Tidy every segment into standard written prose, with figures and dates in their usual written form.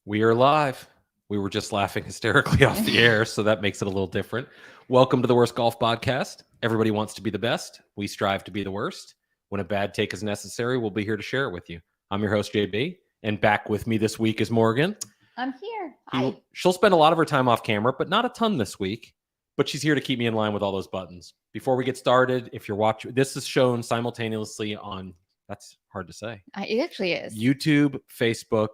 We are live. We were just laughing hysterically off the air, so that makes it a little different. Welcome to the Worst Golf Podcast. Everybody wants to be the best. We strive to be the worst. When a bad take is necessary, we'll be here to share it with you. I'm your host, JB, and back with me this week is Morgan. I'm here. Hi. She'll spend a lot of her time off camera, but not a ton this week. But she's here to keep me in line with all those buttons. Before we get started, if you're watching, this is shown simultaneously on, that's hard to say. It actually is. YouTube, Facebook,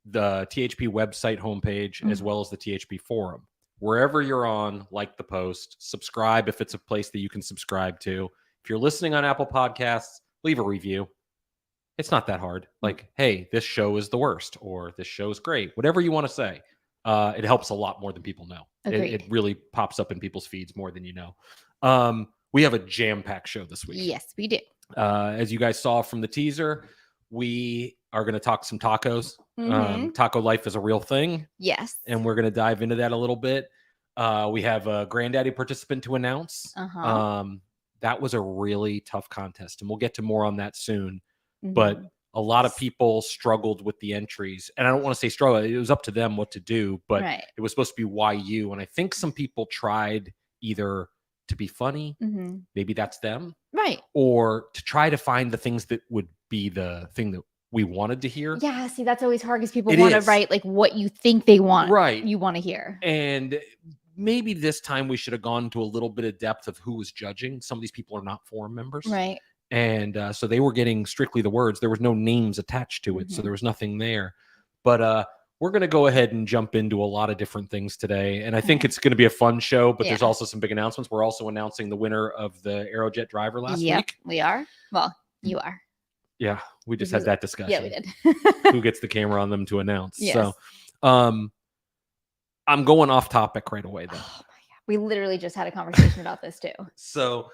the THP website homepage, as well as the THP forum. Wherever you're on, like the post, subscribe if it's a place that you can subscribe to. If you're listening on Apple Podcasts, leave a review. It's not that hard. Like, hey, this show is the worst, or this show is great. Whatever you want to say. It helps a lot more than people know. It really pops up in people's feeds more than you know. We have a jam-packed show this week. Yes, we do. As you guys saw from the teaser, we are going to talk some tacos. Taco life is a real thing. Yes. And we're going to dive into that a little bit. We have a Grandaddy participant to announce. That was a really tough contest, and we'll get to more on that soon. But a lot of people struggled with the entries. And I don't want to say struggle. It was up to them what to do, but it was supposed to be YU. And I think some people tried either to be funny, maybe that's them, right, or to try to find the things that would be the thing that we wanted to hear. Yeah, see, that's always hard because people want to write like what you think they want, right? You want to hear. And maybe this time we should have gone to a little bit of depth of who was judging. Some of these people are not forum members, right? And so they were getting strictly the words. There was no names attached to it, so there was nothing there. But we're going to go ahead and jump into a lot of different things today. And I think it's going to be a fun show, but there's also some big announcements. We're also announcing the winner of the AeroJet driver last week. We are. Well, you are. Yeah, we just had that discussion. Yeah, we did. Who gets the camera on them to announce. Yes. So I'm going off topic right away, though. Oh, my God. We literally just had a conversation about this, too. So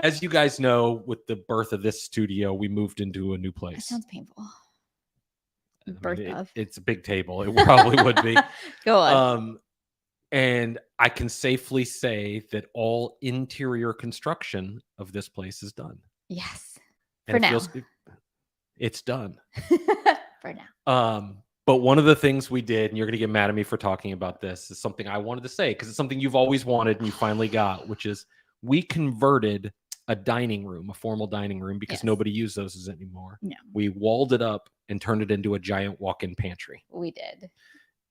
as you guys know, with the birth of this studio, we moved into a new place. That sounds painful. It's a big table. It probably would be. Go on. And I can safely say that all interior construction of this place is done. Yes. And For now. It's done. For now. But one of the things we did, and you're going to get mad at me for talking about this, is something I wanted to say because it's something you've always wanted and you finally got, which is we converted a dining room, a formal dining room, because nobody used those anymore. No. We walled it up and turned it into a giant walk-in pantry. We did.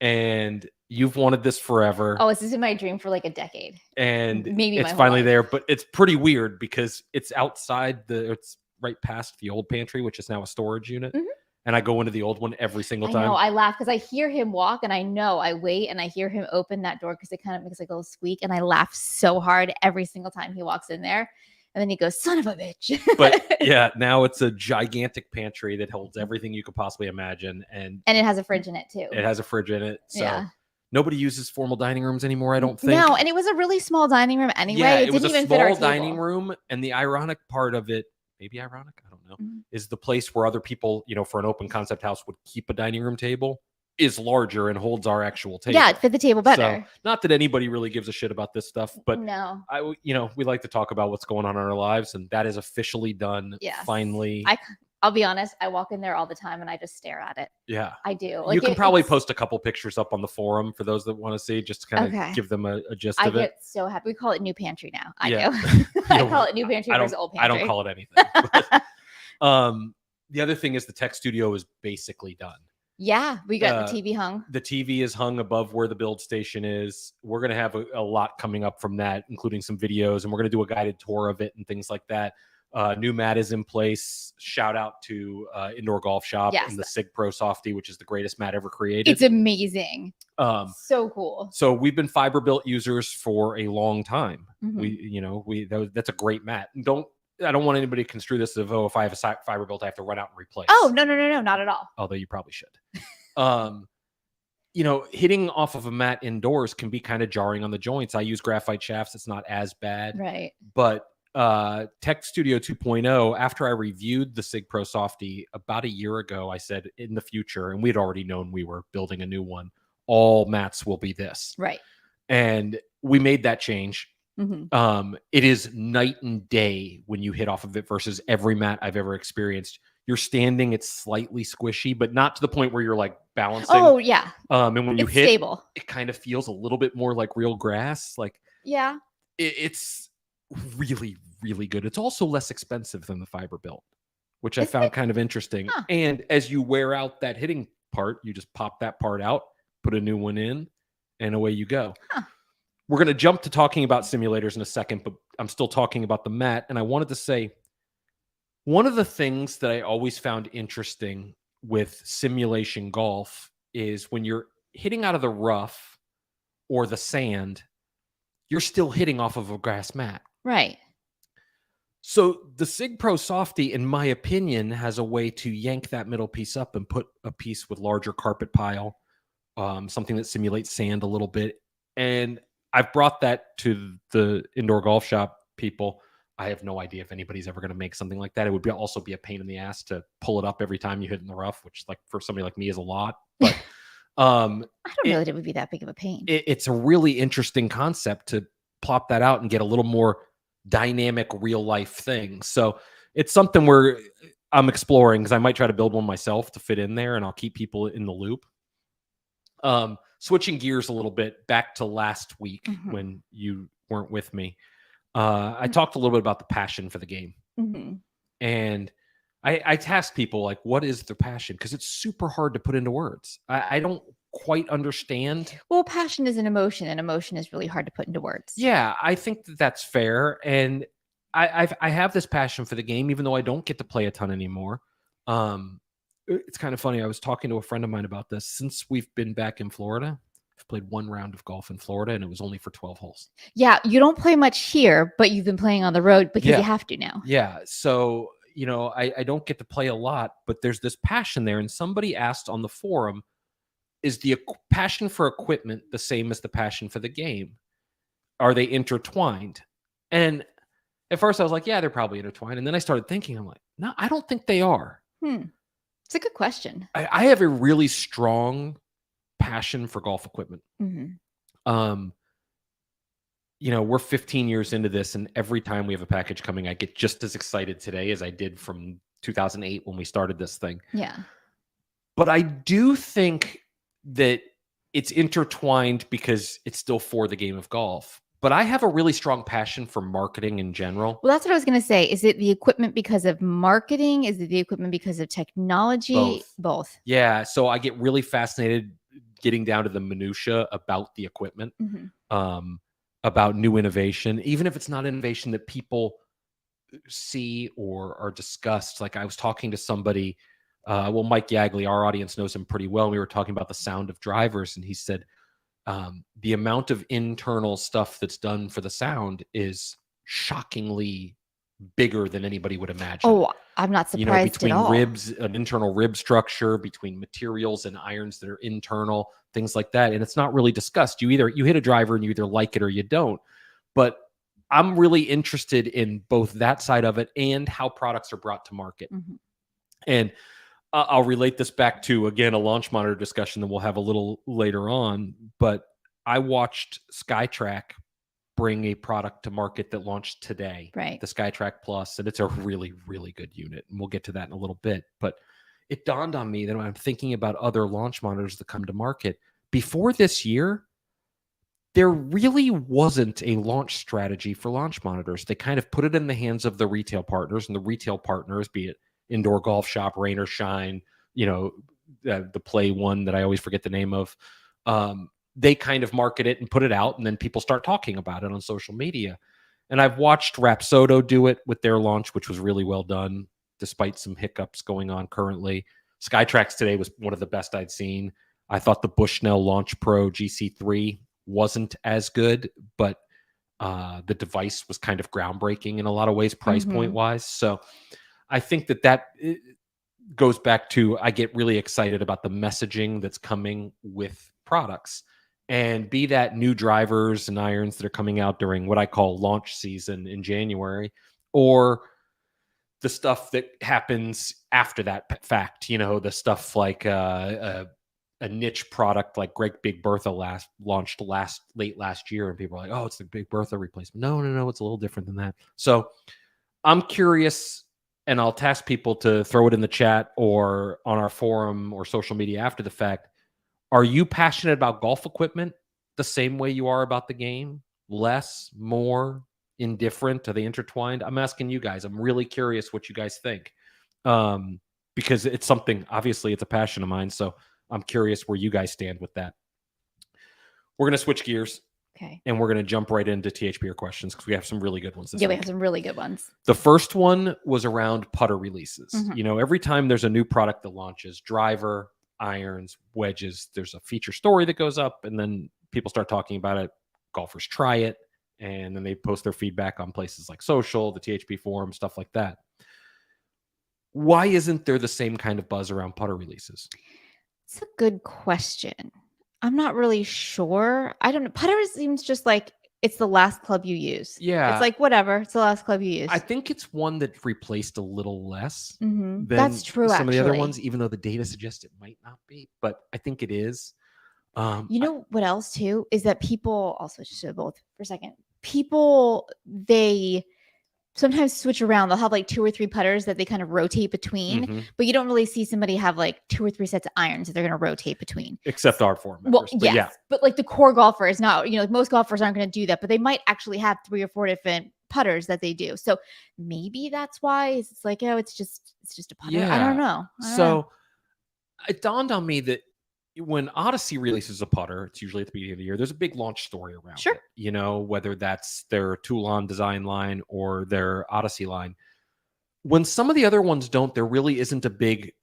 And you've wanted this forever. Oh, this has been my dream for like a decade. And maybe it's finally there, but it's pretty weird because it's outside it's right past the old pantry, which is now a storage unit. And I go into the old one every single time. I know, I laugh because I hear him walk and I wait and I hear him open that door because it kind of makes like a little squeak. And I laugh so hard every single time he walks in there. And then he goes, son of a bitch. But yeah, now it's a gigantic pantry that holds everything you could possibly imagine. And it has a fridge in it too. It has a fridge in it. So nobody uses formal dining rooms anymore, I don't think. No, and it was a really small dining room anyway. Yeah, it didn't even fit our table. Dining room. And the ironic part of it, maybe ironic, I don't know, is the place where other people, for an open concept house would keep a dining room table is larger and holds our actual table. Yeah, it fit the table better. So, not that anybody really gives a shit about this stuff, but no, we like to talk about what's going on in our lives, and that is officially done. Yes. Finally. I'll be honest, I walk in there all the time and I just stare at it. Yeah, I do. You can probably post a couple pictures up on the forum for those that want to see, just to kind of give them a gist of it. I get so happy. We call it new pantry now. I do. I call it new pantry versus old pantry. I don't call it anything. But, the other thing is the tech studio is basically done. Yeah, we got the TV hung. The TV is hung above where the build station is. We're going to have a lot coming up from that, including some videos, and we're going to do a guided tour of it and things like that. New mat is in place. Shout out to Indoor Golf Shop and the SIG Pro Softy, which is the greatest mat ever created. It's amazing. So cool. So we've been fiber built users for a long time. That's a great mat. I don't want anybody to construe this as, if I have a fiber built, I have to run out and replace. Oh, no, not at all. Although you probably should. Hitting off of a mat indoors can be kind of jarring on the joints. I use graphite shafts. It's not as bad. Right. But Tech Studio 2.0, after I reviewed the SIG Pro Softy about a year ago, I said in the future, and we'd already known we were building a new one, all mats will be this. Right. And we made that change. It is night and day when you hit off of it versus every mat I've ever experienced. you're standing, it's slightly squishy, but not to the point where you're like balancing. Oh yeah, And when you it's hit, stable. it kind of feels a little bit more like real grass. Like Yeah. it's really, really good. It's also less expensive than the fiber built, which I Is found it? kind of interesting. Huh. And as you wear out that hitting part, you just pop that part out, put a new one in, and away you go. Huh. We're going to jump to talking about simulators in a second, but I'm still talking about the mat. And I wanted to say, one of the things that I always found interesting with simulation golf is when you're hitting out of the rough or the sand, you're still hitting off of a grass mat. Right. So the Sig Pro Softy, in my opinion, has a way to yank that middle piece up and put a piece with larger carpet pile, something that simulates sand a little bit. And I've brought that to the indoor golf shop people. I have no idea if anybody's ever going to make something like that. It would also be a pain in the ass to pull it up every time you hit in the rough, which like for somebody like me is a lot. But I don't know that it would be that big of a pain. It's a really interesting concept to plop that out and get a little more dynamic real life thing. So it's something where I'm exploring because I might try to build one myself to fit in there, and I'll keep people in the loop. Switching gears a little bit back to last week when you weren't with me. I talked a little bit about the passion for the game. And I tasked people like, what is the passion? Because it's super hard to put into words. I don't quite understand. Well, passion is an emotion, and emotion is really hard to put into words. Yeah, I think that that's fair. And I have this passion for the game, even though I don't get to play a ton anymore. It's kind of funny. I was talking to a friend of mine about this. Since we've been back in Florida, I've played one round of golf in Florida, and it was only for 12 holes. Yeah, you don't play much here, but you've been playing on the road because you have to now. Yeah, so, you know, I don't get to play a lot, but there's this passion there. And somebody asked on the forum, is the passion for equipment the same as the passion for the game? Are they intertwined? And at first I was like, yeah, they're probably intertwined. And then I started thinking, I'm like, no, I don't think they are. It's a good question. I have a really strong passion for golf equipment. You know, we're 15 years into this, and every time we have a package coming, I get just as excited today as I did from 2008 when we started this thing. Yeah. But I do think that it's intertwined because it's still for the game of golf. But I have a really strong passion for marketing in general. Well, that's what I was going to say. Is it the equipment because of marketing? Is it the equipment because of technology? Both. Yeah. So I get really fascinated getting down to the minutia about the equipment, about new innovation, even if it's not innovation that people see or are discussed. Like I was talking to somebody, Mike Yagley, our audience knows him pretty well. We were talking about the sound of drivers, and he said, the amount of internal stuff that's done for the sound is shockingly bigger than anybody would imagine. Oh, I'm not surprised. You know, between at all. ribs, an internal rib structure, between materials and irons that are internal, things like that. And it's not really discussed. You hit a driver and you either like it or you don't. But I'm really interested in both that side of it and how products are brought to market. And I'll relate this back to, again, a launch monitor discussion that we'll have a little later on. But I watched SkyTrack bring a product to market that launched today, right? The SkyTrack Plus, and it's a really, really good unit. And we'll get to that in a little bit. But it dawned on me that when I'm thinking about other launch monitors that come to market, before this year, there really wasn't a launch strategy for launch monitors. They kind of put it in the hands of the retail partners, and the retail partners, be it Indoor Golf Shop, Rain or Shine, you know, the Play one that I always forget the name of, they kind of market it and put it out, and then people start talking about it on social media. And I've watched Rapsodo do it with their launch, which was really well done, despite some hiccups going on currently. SkyTrack's today was one of the best I'd seen. I thought the Bushnell Launch Pro GC3 wasn't as good, but the device was kind of groundbreaking in a lot of ways, price point wise. So I think that goes back to, I get really excited about the messaging that's coming with products, and be that new drivers and irons that are coming out during what I call launch season in January, or the stuff that happens after that fact, you know, the stuff like a niche product like Greg Big Bertha launched late last year, and people are like, oh, it's the Big Bertha replacement. No, it's a little different than that. So I'm curious and I'll task people to throw it in the chat or on our forum or social media after the fact. Are you passionate about golf equipment the same way you are about the game? Less, more, indifferent? Are they intertwined? I'm asking you guys. I'm really curious what you guys think. Because it's something, obviously, it's a passion of mine. So I'm curious where you guys stand with that. We're going to switch gears. Okay. And we're going to jump right into THPR questions because we have some really good ones this week. We have some really good ones. The first one was around putter releases. Mhm. You know, every time there's a new product that launches, driver, irons, wedges, there's a feature story that goes up, and then people start talking about it. Golfers try it, and then they post their feedback on places like social, the THP forum, stuff like that. Why isn't there the same kind of buzz around putter releases? It's a good question. I'm not really sure. I don't know. Putter seems just like it's the last club you use. Yeah. It's like, whatever. It's the last club you use. I think it's one that replaced a little less Mhm. than That's true, some of the other actually. ones, even though the data suggests it might not be, but I think it is. You know what else too is that people, I'll switch to both for a second. People, they sometimes switch around. They'll have like 2 or 3 putters that they kind of rotate between, Mhm. but you don't really see somebody have like 2 or 3 sets of irons that they're going to rotate between. Except our forum Well, members. But yes, yeah. but like the core golfer is not, like most golfers aren't going to do that, but they might actually have 3 or 4 different putters that they do. So maybe that's why it's like, oh, it's just a putter. I don't know. So it dawned on me that when Odyssey releases a putter, it's usually at the beginning of the year, there's a big launch story around Sure. it. You know, whether that's their Toulon design line or their Odyssey line. When some of the other ones don't, there really isn't a big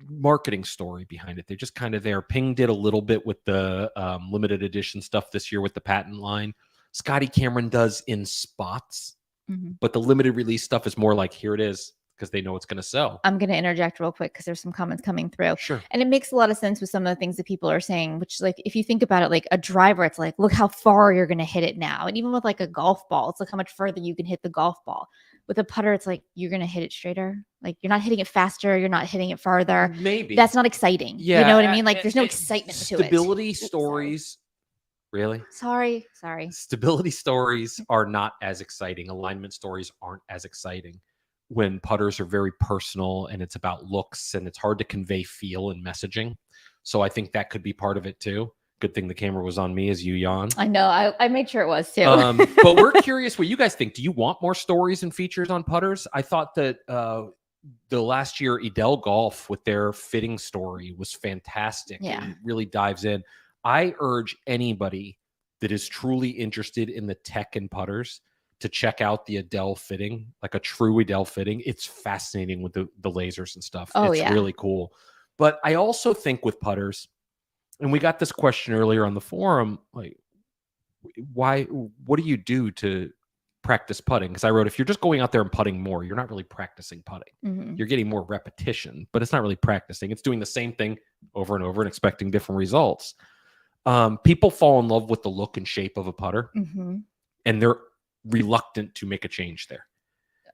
marketing story behind it. They're just kind of there. Ping did a little bit with the limited edition stuff this year with the patent line. Scotty Cameron does in spots, but the limited release stuff is more like, here it is, because they know it's going to sell. I'm going to interject real quick because there's some comments coming through. Sure. And it makes a lot of sense with some of the things that people are saying, which like, if you think about it, like a driver, it's like, look how far you're going to hit it now. And even with like a golf ball, it's like how much further you can hit the golf ball. With a putter, it's like, you're going to hit it straighter. Like you're not hitting it faster. You're not hitting it farther. Maybe. That's not exciting. Yeah. You know what I mean? Like there's no excitement to it. Stability stories. Really? Sorry. Stability stories are not as exciting. Alignment stories aren't as exciting when putters are very personal and it's about looks and it's hard to convey feel and messaging. So I think that could be part of it too. Good thing the camera was on me as you yawn. I know. I made sure it was too. But we're curious what you guys think. Do you want more stories and features on putters? I thought that the last year Edel Golf with their fitting story was fantastic. Yeah. It really dives in. I urge anybody that is truly interested in the tech and putters to check out the Edel fitting, like a true Edel fitting. It's fascinating with the lasers and stuff. Oh, it's really cool. But I also think with putters, and we got this question earlier on the forum, like, what do you do to practice putting? Because I wrote, if you're just going out there and putting more, you're not really practicing putting. You're getting more repetition, but it's not really practicing. It's doing the same thing over and over and expecting different results. People fall in love with the look and shape of a putter, and they're reluctant to make a change there.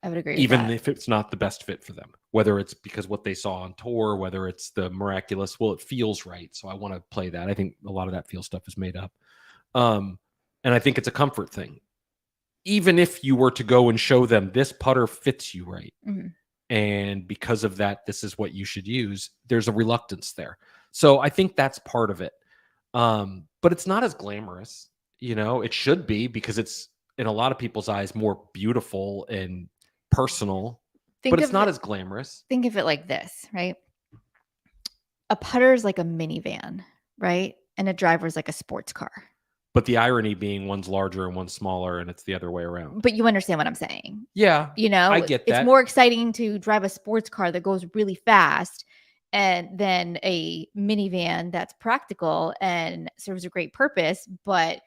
I would agree. Even if it's not the best fit for them, whether it's because what they saw on tour, whether it's the miraculous, well, it feels right, so I want to play that. I think a lot of that feel stuff is made up. And I think it's a comfort thing. Even if you were to go and show them this putter fits you right, and because of that, this is what you should use, there's a reluctance there. So I think that's part of it. But it's not as glamorous, it should be, because it's in a lot of people's eyes more beautiful and personal, but it's not as glamorous. Think of it like this, right? A putter is like a minivan, right? And a driver is like a sports car. But the irony being one's larger and one's smaller, and it's the other way around. But you understand what I'm saying. Yeah. I get that. It's more exciting to drive a sports car that goes really fast and then a minivan that's practical and serves a great purpose. But I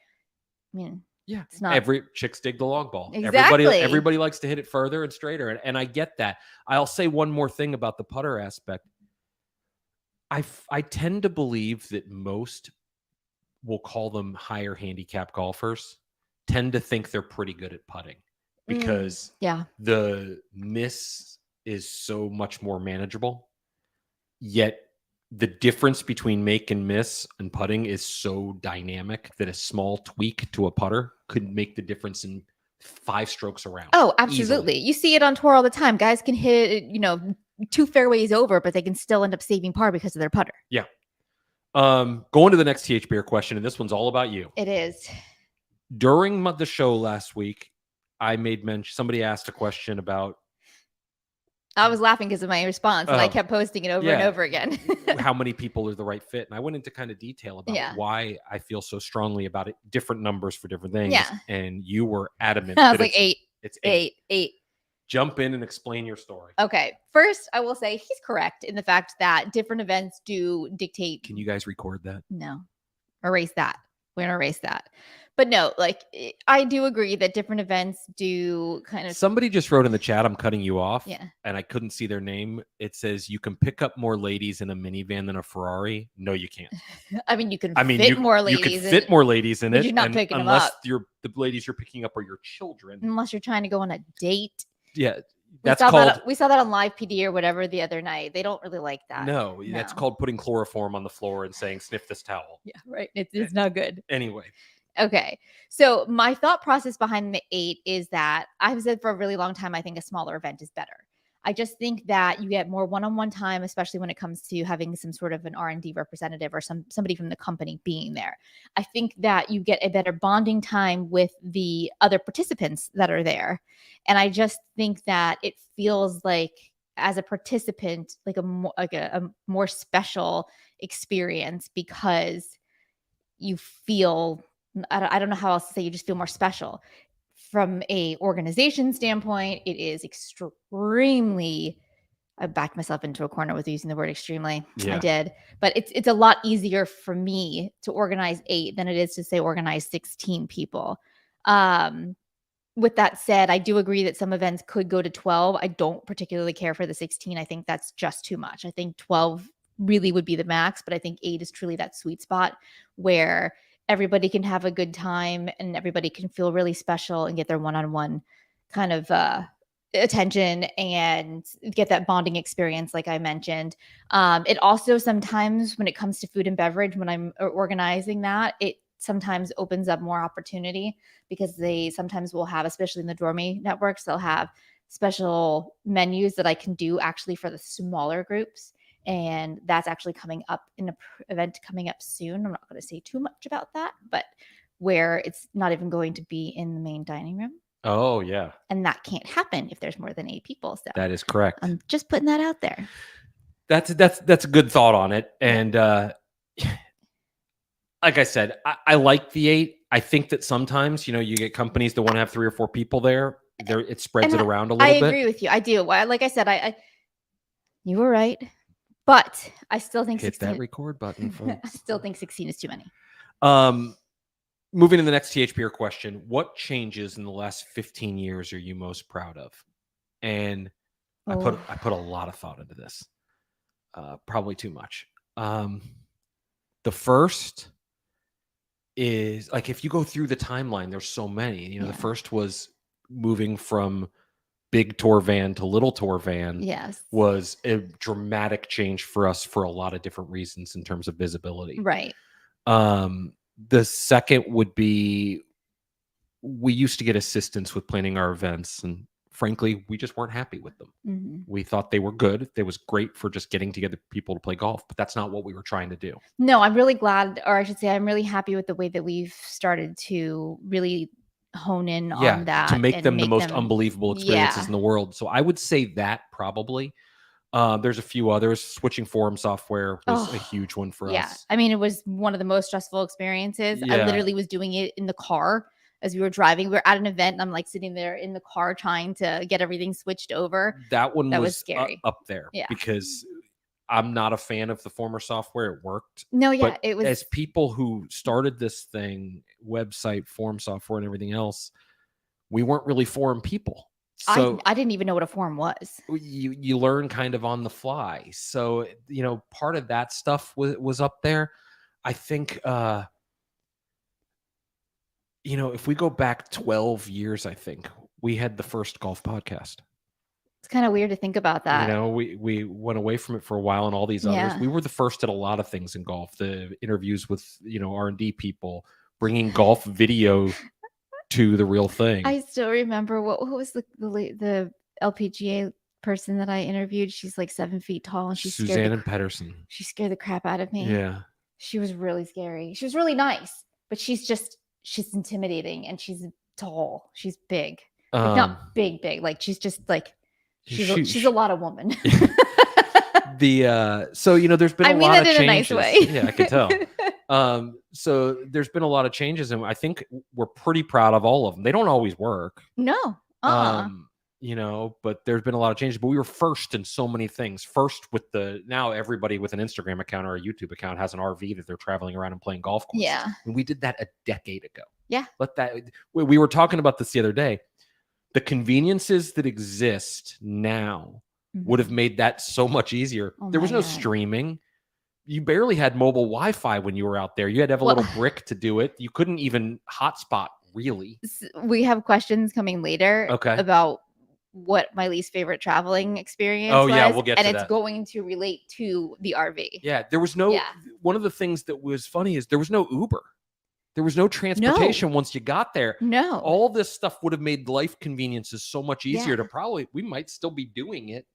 mean, yeah, it's not. Every chicks dig the long ball. Exactly. Everybody likes to hit it further and straighter. And I get that. I'll say one more thing about the putter aspect. I tend to believe that most, we'll call them higher handicap golfers, tend to think they're pretty good at putting because the miss is so much more manageable. Yet the difference between make and miss and putting is so dynamic that a small tweak to a putter could make the difference in 5 strokes around. Oh, Easily. absolutely. You see it on tour all the time. Guys can hit, 2 fairways over, but they can still end up saving par because of their putter. Yeah. Going to the next THPR question, and this one's all about you. It is. During the show last week, I made mention, somebody asked a question about I was laughing because of my response, and I kept posting it over and over again. how many people are the right fit. And I went into kind of detail about why I feel so strongly about it, different numbers for different things. Yeah. And you were adamant. I was like 8. It's 8. Jump in and explain your story. Okay. First, I will say he's correct in the fact that different events do dictate. Can you guys record that? No. Erase that. We're going to erase that. But no, like, I do agree that different events do kind of. Somebody just wrote in the chat, I'm cutting you off. Yeah. And I couldn't see their name. It says you can pick up more ladies in a minivan than a Ferrari. No, you can't. I mean, you can fit more ladies. You can fit more ladies in it. You're not picking them unless up. the ladies you're picking up are your children. Unless you're trying to go on a date. Yeah. We saw that on live PD or whatever the other night. They don't really like that. No, that's called putting chloroform on the floor and saying, sniff this towel. Yeah, right. It's not good. Anyway. Okay. So my thought process behind the 8 is that I've said for a really long time, I think a smaller event is better. I just think that you get more one-on-one time, especially when it comes to having some sort of an R&D representative or somebody from the company being there. I think that you get a better bonding time with the other participants that are there. And I just think that it feels like, as a participant, like a more special experience, because you feel, I don't know how else to say, you just feel more special. From a organization standpoint, it is extremely, I backed myself into a corner with using the word extremely. Yeah. I did. But it's a lot easier for me to organize 8 than it is to, say, organize 16 people. With that said, I do agree that some events could go to 12. I don't particularly care for the 16. I think that's just too much. I think 12 really would be the max, but I think 8 is truly that sweet spot where everybody can have a good time and everybody can feel really special and get their one-on-one kind of attention and get that bonding experience, like I mentioned. It also sometimes, when it comes to food and beverage, when I'm organizing that, it sometimes opens up more opportunity, because they sometimes will have, especially in the Dormy networks, they'll have special menus that I can do actually for the smaller groups. And that's actually coming up in an event coming up soon. I'm not going to say too much about that, but where it's not even going to be in the main dining room. Oh, yeah. And that can't happen if there's more than 8 people. So that is correct. I'm just putting that out there. That's a good thought on it. And like I said, I like the 8. I think that sometimes, you get companies that want to have 3 or 4 people there. It spreads it around a little bit. I agree with you. I do. Like I said, you were right. But I still think hit that record button, folks. I still think 16 is too many. Moving to the next THPR question: what changes in the last 15 years are you most proud of? And I put a lot of thought into this. Probably too much. The first is, like, if you go through the timeline, there's so many. The first was moving from big tour van to little tour van. Yes, was a dramatic change for us for a lot of different reasons in terms of visibility. Right. The second would be, we used to get assistance with planning our events, and frankly, we just weren't happy with them. Mm-hmm. We thought they were good. They was great for just getting together people to play golf, but that's not what we were trying to do. No, I'm really glad, or I should say, I'm really happy with the way that we've started to really hone in on that, to make them the most unbelievable experiences in the world. So I would say that probably. There's a few others. Switching forum software was a huge one for us. I mean, it was one of the most stressful experiences. I literally was doing it in the car as we were driving. We were at an event and I'm like sitting there in the car trying to get everything switched over. That one was scary. Up there because I'm not a fan of the former software. It worked. No, but it was. As people who started this thing, website, forum software, and everything else, we weren't really forum people. So I didn't even know what a forum was. You learn kind of on the fly. So, part of that stuff was up there. I think, if we go back 12 years, I think we had the first golf podcast. It's kind of weird to think about that. We went away from it for a while, and all these others. We were the first at a lot of things in golf. The interviews with, R&D people, bringing golf video to the real thing. I still remember what was the LPGA person that I interviewed. She's like 7 feet tall, and Suzanne Pedersen. She scared the crap out of me. Yeah. She was really scary. She was really nice, but she's intimidating, and she's tall. She's big. Like, not big, like she's just like she's a lot of woman. So there's been a lot of changes. In a nice way. Yeah, I can tell. So there's been a lot of changes, and I think we're pretty proud of all of them. They don't always work. No. But there's been a lot of changes. But we were first in so many things. First with now everybody with an Instagram account or a YouTube account has an RV that they're traveling around and playing golf courses. Yeah. And we did that a decade ago. Yeah. We were talking about this the other day. The conveniences that exist now would have made that so much easier. Oh, there was no streaming. You barely had mobile Wi-Fi when you were out there. You had to have a little brick to do it. You couldn't even hotspot, really. We have questions coming later about what my least favorite traveling experience was. Yeah, we'll get to that. And it's going to relate to the RV. Yeah, there was no... One of the things that was funny is there was no Uber. There was no transportation once you got there. No. All this stuff would have made life conveniences so much easier we might still be doing it.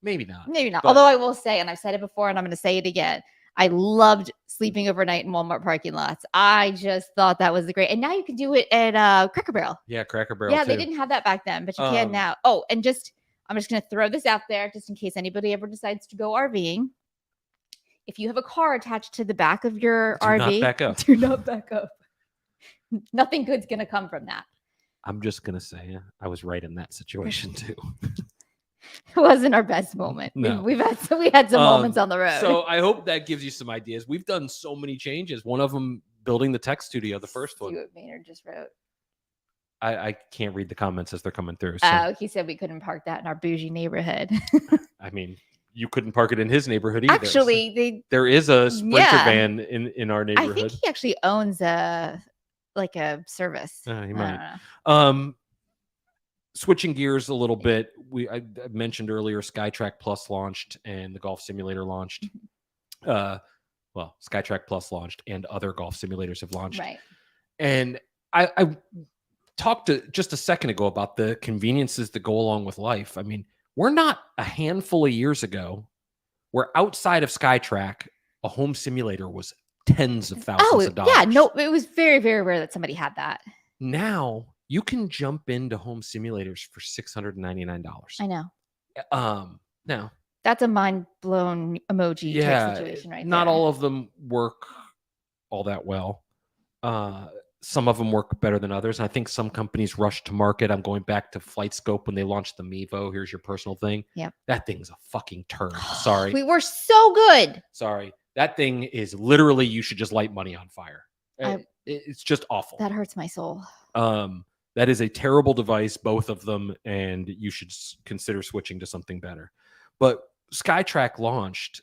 Maybe not. But, although I will say, and I've said it before and I'm going to say it again, I loved sleeping overnight in Walmart parking lots. I just thought that was great. And now you can do it at Cracker Barrel. Yeah, Cracker Barrel. Yeah, they didn't have that back then, but you can now. Oh, and I'm just going to throw this out there just in case anybody ever decides to go RVing. If you have a car attached to the back of your RV, do not back up. Nothing good's going to come from that. I'm just going to say I was right in that situation too. It wasn't our best moment. No. We had some moments on the road. So I hope that gives you some ideas. We've done so many changes. One of them building the tech studio, the first one. See what Maynard just wrote. I can't read the comments as they're coming through. So. He said we couldn't park that in our bougie neighborhood. I mean, you couldn't park it in his neighborhood either. Actually, there is a Sprinter van in our neighborhood. I think he actually owns a service. He might. Switching gears a little bit, I mentioned earlier SkyTrack Plus launched and the Golf Simulator launched. SkyTrack Plus launched and other golf simulators have launched. Right. And I talked just a second ago about the conveniences that go along with life. I mean, we're not a handful of years ago where outside of SkyTrack, a home simulator was tens of thousands of dollars. Yeah, no, it was very, very rare that somebody had that. Now you can jump into home simulators for $699. I know. Now that's a mind blown emoji type situation, right? Not all of them work all that well. Some of them work better than others. I think some companies rush to market. I'm going back to FlightScope when they launched the Mevo. Here's your personal thing. Yep. That thing's a fucking turd. Sorry. We were so good. Sorry. That thing is literally, you should just light money on fire. It's just awful. That hurts my soul. That is a terrible device, both of them, and you should consider switching to something better. But SkyTrack launched,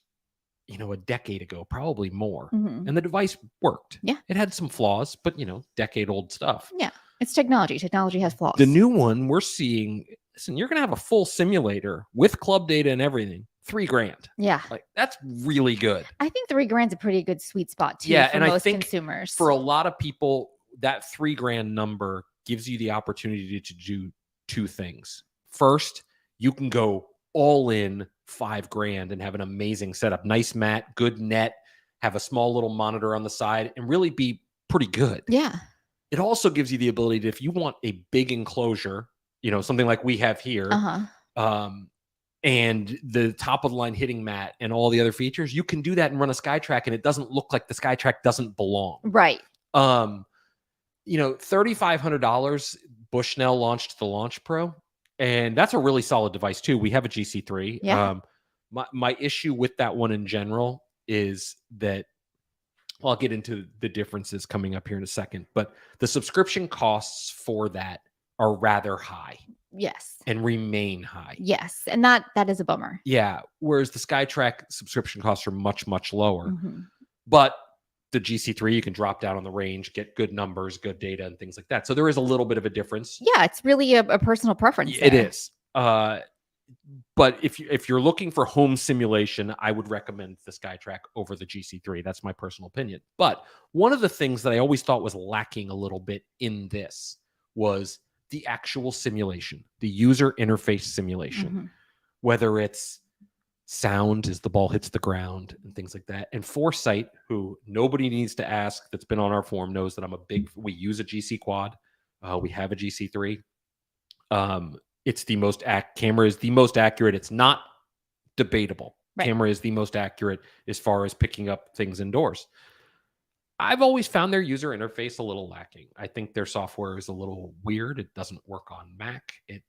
a decade ago, probably more, and the device worked. Yeah. It had some flaws, but, decade-old stuff. Yeah. It's technology. Technology has flaws. The new one we're seeing, listen, you're going to have a full simulator with club data and everything. $3,000. Yeah. That's really good. I think $3,000's a pretty good sweet spot too for most consumers. For a lot of people, that $3,000 number gives you the opportunity to do two things. First, you can go all in $5,000 and have an amazing setup. Nice mat, good net, have a small little monitor on the side, and really be pretty good. Yeah. It also gives you the ability to, if you want a big enclosure, something like we have here, and the top of the line hitting mat and all the other features, you can do that and run a SkyTrack, and it doesn't look like the SkyTrack doesn't belong. Right. $3,500, Bushnell launched the Launch Pro, and that's a really solid device too. We have a GC3. Yeah. My issue with that one in general is that, I'll get into the differences coming up here in a second, but the subscription costs for that are rather high. Yes. And remain high. Yes. And that is a bummer. Yeah. Whereas the SkyTrack subscription costs are much, much lower. But the GC3, you can drop down on the range, get good numbers, good data, and things like that. So there is a little bit of a difference. Yeah, it's really a personal preference. It is. But if you're looking for home simulation, I would recommend the SkyTrack over the GC3. That's my personal opinion. But one of the things that I always thought was lacking a little bit in this was the actual simulation, the user interface simulation, Mhm. whether it's sound as the ball hits the ground and things like that. And Foresight, who nobody needs to ask that's been on our forum, knows that we use a GC quad. We have a GC3. It's the camera is the most accurate. It's not debatable. Right. Camera is the most accurate as far as picking up things indoors. I've always found their user interface a little lacking. I think their software is a little weird. It doesn't work on Mac. It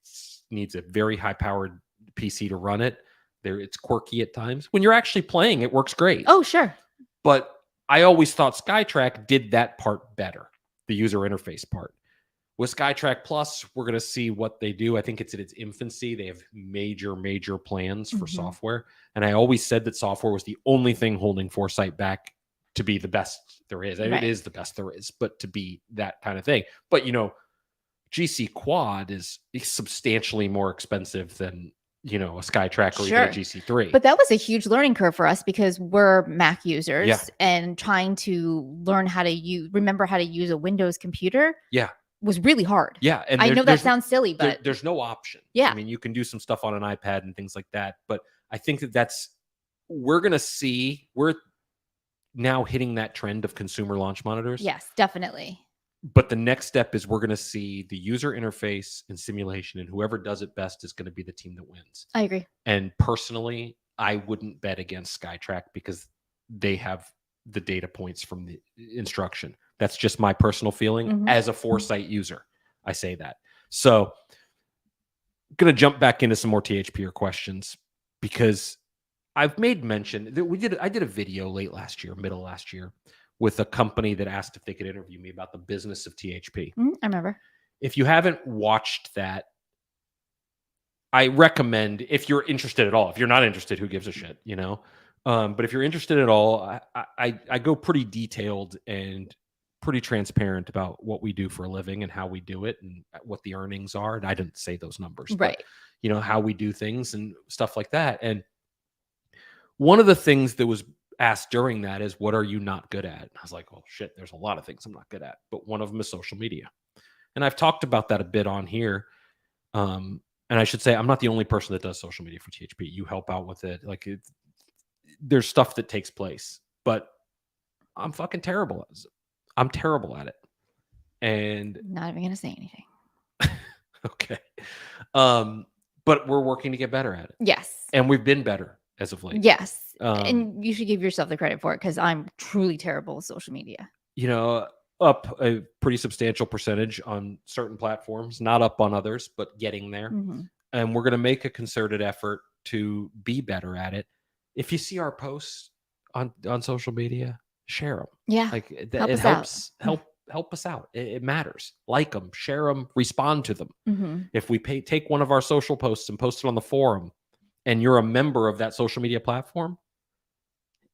needs a very high-powered PC to run it. It's quirky at times. When you're actually playing, it works great. Oh, sure. But I always thought SkyTrack did that part better, the user interface part. With SkyTrack Plus, we're going to see what they do. I think it's in its infancy. They have major, major plans for software. And I always said that software was the only thing holding Foresight back to be the best there is. Right. It is the best there is, but to be that kind of thing. But, GC Quad is substantially more expensive than, a SkyTrack or even a GC3. But that was a huge learning curve for us because we're Mac users and trying to learn remember how to use a Windows computer. Yeah. Was really hard. Yeah. And I know that sounds silly, but there's no option. Yeah. I mean, you can do some stuff on an iPad and things like that. But I think we're now hitting that trend of consumer launch monitors. Yes, definitely. But the next step is we're going to see the user interface and simulation, and whoever does it best is going to be the team that wins. I agree. And personally, I wouldn't bet against SkyTrack because they have the data points from the instruction. That's just my personal feeling as a Foresight user. I say that. So I'm going to jump back into some more THPer questions because I've made mention that I did a video middle last year, with a company that asked if they could interview me about the business of THP. I remember. If you haven't watched that, I recommend, if you're interested at all. If you're not interested, who gives a shit, But if you're interested at all, I go pretty detailed and pretty transparent about what we do for a living and how we do it and what the earnings are. And I didn't say those numbers, right? But, how we do things and stuff like that. And one of the things that was asked during that is, what are you not good at? And I was like, well, shit, there's a lot of things I'm not good at, but one of them is social media. And I've talked about that a bit on here. And I should say, I'm not the only person that does social media for THP. You help out with it. There's stuff that takes place, but I'm fucking terrible at it. I'm terrible at it. And not even going to say anything. Okay. But we're working to get better at it. Yes. And we've been better as of late. Yes. And you should give yourself the credit for it because I'm truly terrible with social media. Up a pretty substantial percentage on certain platforms, not up on others, but getting there. And we're going to make a concerted effort to be better at it. If you see our posts on social media, share them. Yeah. It helps help us out. It matters. Like them, share them, respond to them. If we take one of our social posts and post it on the forum and you're a member of that social media platform,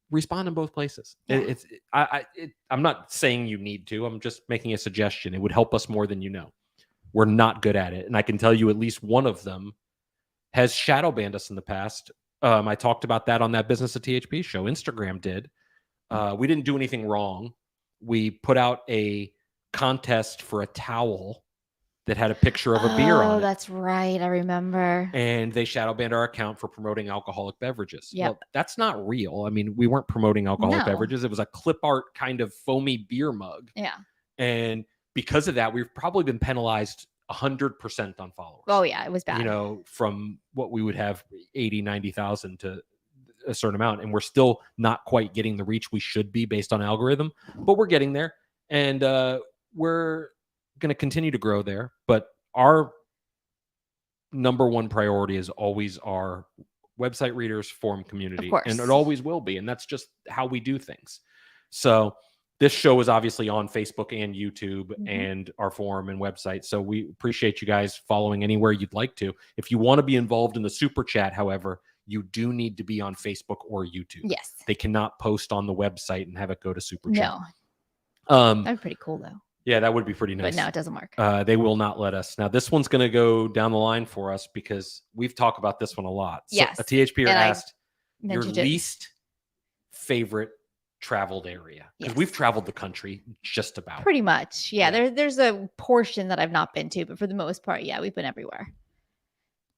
respond in both places. Yeah. I'm not saying you need to. I'm just making a suggestion. It would help us more than you know. We're not good at it. And I can tell you at least one of them has shadow banned us in the past. I talked about that on that Business of THP show. Instagram did. We didn't do anything wrong. We put out a contest for a towel that had a picture of a beer on it. Oh, that's right. I remember. And they shadow banned our account for promoting alcoholic beverages. Yep. Well, that's not real. I mean, we weren't promoting alcoholic beverages. It was a clip art kind of foamy beer mug. Yeah. And because of that, we've probably been penalized 100% on followers. Oh, yeah. It was bad. From what we would have 80, 90,000 to a certain amount. And we're still not quite getting the reach we should be based on algorithm, but we're getting there. And we're going to continue to grow there. But our number one priority is always our website readers, forum community. And it always will be. And that's just how we do things. So this show is obviously on Facebook and YouTube and our forum and website. So we appreciate you guys following anywhere you'd like to. If you want to be involved in the super chat, however, you do need to be on Facebook or YouTube. Yes. They cannot post on the website and have it go to super chat. No. That'd be pretty cool though. Yeah, that would be pretty nice. But no, it doesn't work. They will not let us. Now, this one's going to go down the line for us because we've talked about this one a lot. So yes. A THPer asked your least favorite traveled area because Yes. we've traveled the country just about. Pretty much. Yeah. Yeah. There's a portion that I've not been to, but for the most part, yeah, we've been everywhere.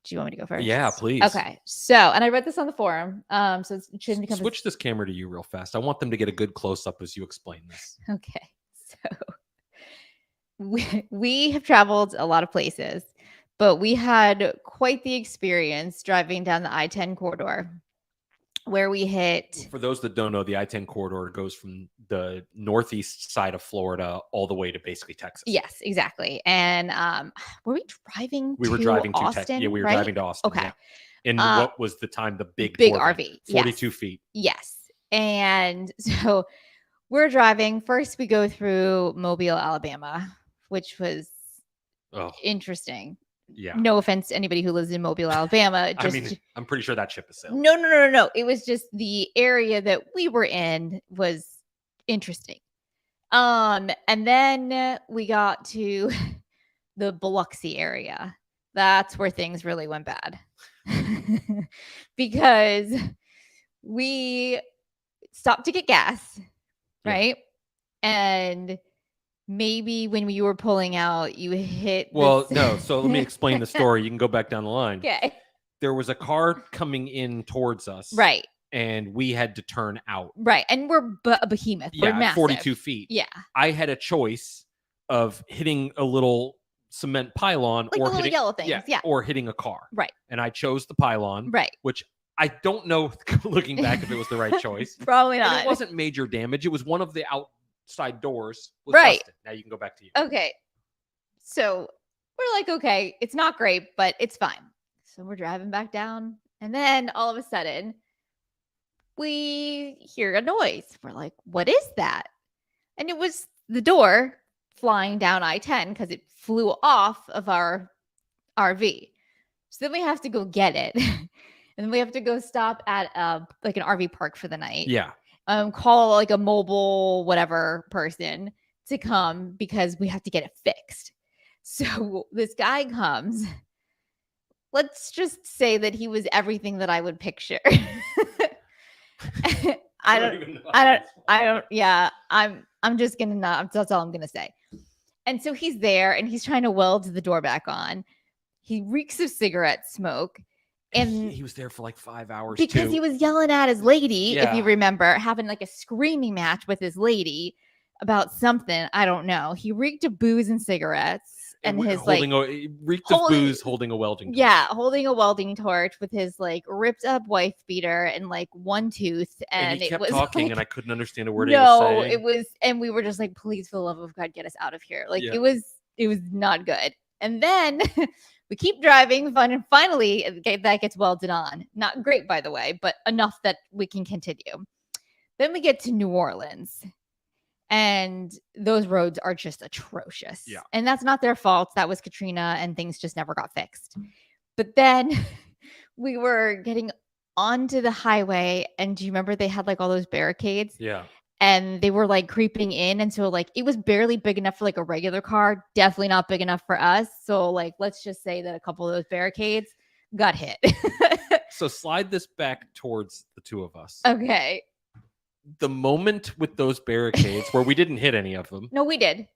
Do you want me to go first? Yeah, please. Okay. So, and I read this on the forum. So it shouldn't become Switch this camera to you real fast. I want them to get a good close up as you explain this. Okay. So we have traveled a lot of places, but we had quite the experience driving down the I-10 corridor where we hit. For those that don't know, the I-10 corridor goes from the northeast side of Florida all the way to basically Texas. Yes, exactly. And were we driving? We were to driving Austin, to Texas. Yeah, we were right? driving to Austin. Okay. Yeah. In what was the time the big RV, 42 feet. Yes. And so we're driving. First, we go through Mobile, Alabama, which was interesting. Yeah. No offense to anybody who lives in Mobile, Alabama. I mean, I'm pretty sure that ship is sailed. No. It was just the area that we were in was interesting. And then we got to the Biloxi area. That's where things really went bad. Because we stopped to get gas, right? And maybe when you were pulling out, you hit. Well, no. So let me explain the story. You can go back down the line. Okay. There was a car coming in towards us. Right. And we had to turn out. Right. And we're a behemoth. Yeah, we're massive. 42 feet. Yeah. I had a choice of hitting a little cement pylon like or the hitting yellow things. Yeah. or hitting a car. Right. And I chose the pylon. Right. Which I don't know, looking back, if it was the right choice. Probably not. And it wasn't major damage. It was one of the outside doors was right. busted. Now you can go back to you. Okay. So we're like, okay, it's not great, but it's fine. So we're driving back down. And then all of a sudden, we hear a noise. We're like, what is that? And it was the door flying down I-10 because it flew off of our RV. So then we have to go get it. And we have to go stop at like an RV park for the night. Yeah. Call like a mobile whatever person to come because we have to get it fixed. So this guy comes. Let's just say that he was everything that I would picture. Yeah, I'm just gonna not. That's all I'm gonna say. And so he's there, and he's trying to weld the door back on. He reeks of cigarette smoke, and he was there for like 5 hours because he was yelling at his lady. If you remember, having like a screaming match with his lady about something. I don't know. He reeked of booze and cigarettes. And his holding holding a welding torch. Yeah, holding a welding torch with his like ripped up wife beater and like one tooth. And he it kept was talking, like, and I couldn't understand a word he was saying. it was, and we were just like, please, for the love of God, get us out of here. Like it was not good. And then we keep driving, and finally that gets welded on. Not great, by the way, but enough that we can continue. Then we get to New Orleans. And those roads are just atrocious. Yeah. And that's not their fault. That was Katrina and things just never got fixed. But then we were getting onto the highway. And do you remember they had like all those barricades? Yeah. And they were like creeping in. And so like it was barely big enough for like a regular car. Definitely not big enough for us. So like, let's just say that a couple of those barricades got hit. So slide this back towards the two of us. Okay. The moment with those barricades where we didn't hit any of them. No, we did.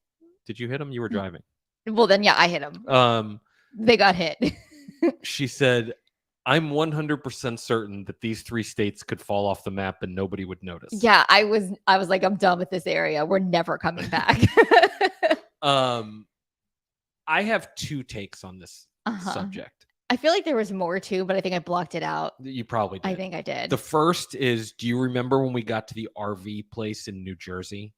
Did you hit them? You were driving. Well, then, yeah, I hit them. They got hit. She said, I'm 100% certain that these 3 states could fall off the map and nobody would notice. Yeah, I was like, I'm done with this area. We're never coming back. I have 2 takes on this subject. I feel like there was more too, but I think I blocked it out. You probably did. I think I did. The first is, do you remember when we got to the RV place in New Jersey?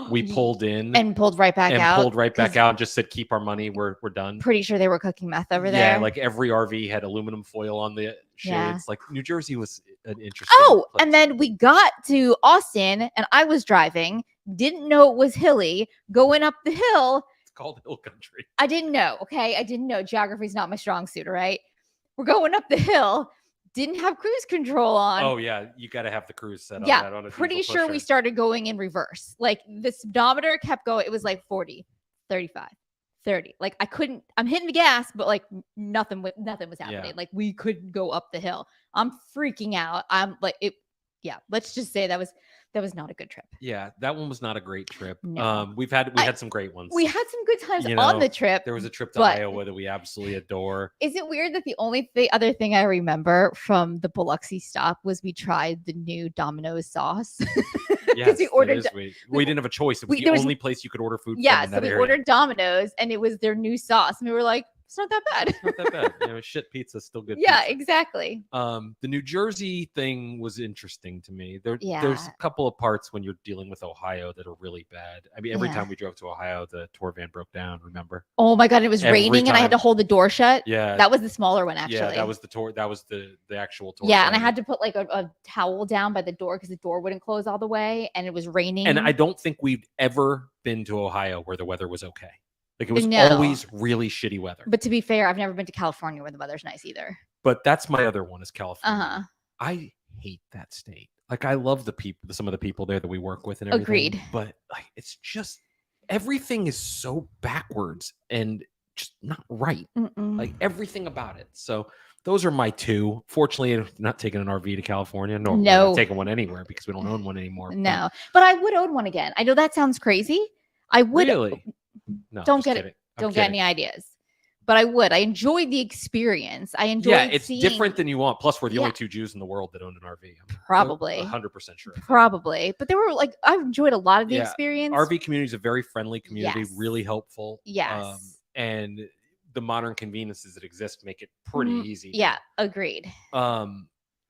We pulled in and pulled right back out. And just said, keep our money. We're done. Pretty sure they were cooking meth over there. Yeah, like every RV had aluminum foil on the shades. Yeah. Like New Jersey was an interesting place. And then we got to Austin and I was driving, didn't know it was hilly, going up the hill. Called hill country. I didn't know. Okay. I didn't know. Geography is not my strong suit. All right. We're going up the hill. Didn't have cruise control on. Oh, yeah. You got to have the cruise set on that. On a pretty sure pusher. We started going in reverse. Like the speedometer kept going. It was like 40, 35, 30. Like I'm hitting the gas, but like nothing was happening. Yeah. Like we couldn't go up the hill. I'm freaking out. I'm like, let's just say that was That was not a good trip. Yeah, that one was not a great trip. No. We had some great ones. We had some good times You on know, the trip. There was a trip to but Iowa that we absolutely adore. Is it weird that the other thing I remember from the Biloxi stop was we tried the new Domino's sauce? Yes, we ordered. we didn't have a choice. It was the only place you could order food Yeah, from in so that we area. ordered Domino's, and it was their new sauce, and we were like, "It's not that bad." It's not that bad. Shit pizza's still good. Yeah, pizza. exactly. The New Jersey thing was interesting to me. There's a couple of parts when you're dealing with Ohio that are really bad. I mean, every time we drove to Ohio, the tour van broke down. Remember? Oh my god, it was raining, and I had to hold the door shut. Yeah, that was the smaller one actually. Yeah, that was the tour. That was the actual tour. Yeah, and I had to put like a towel down by the door because the door wouldn't close all the way, and it was raining. And I don't think we've ever been to Ohio where the weather was okay. Like it was always really shitty weather. But to be fair, I've never been to California where the weather's nice either. But that's my other one is California. Uh-huh. I hate that state. Like I love the people, some of the people there that we work with and everything. Agreed. But like it's just everything is so backwards and just not right. Like everything about it. So those are my two. Fortunately, I'm not taking an RV to California. No, I'm not taking one anywhere because we don't own one anymore. No, but I would own one again. I know that sounds crazy. I would. Really? No, don't get it. Don't get any ideas. But I would. I enjoyed the experience. I enjoyed. Yeah, it's different than you want. Plus, we're the only two Jews in the world that own an RV. Probably 100% sure. Probably, but there were like I enjoyed a lot of the experience. RV community is a very friendly community, really helpful. Yes, and the modern conveniences that exist make it pretty easy. Yeah, agreed.